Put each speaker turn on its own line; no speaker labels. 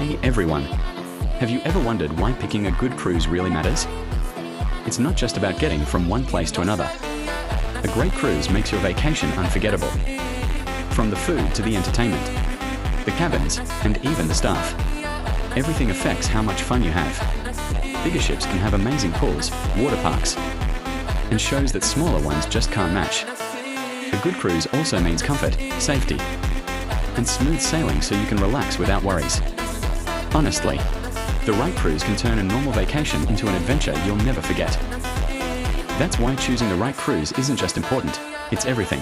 Hey everyone! Have you ever wondered why picking a good cruise really matters? It's not just about getting from one place to another. A great cruise makes your vacation unforgettable. From the food to the entertainment, the cabins, and even the staff. Everything affects how much fun you have. Bigger ships can have amazing pools, water parks, and shows that smaller ones just can't match. A good cruise also means comfort, safety, and smooth sailing so you can relax without worries. Honestly, the right cruise can turn a normal vacation into an adventure you'll never forget. That's why choosing the right cruise isn't just important, it's everything.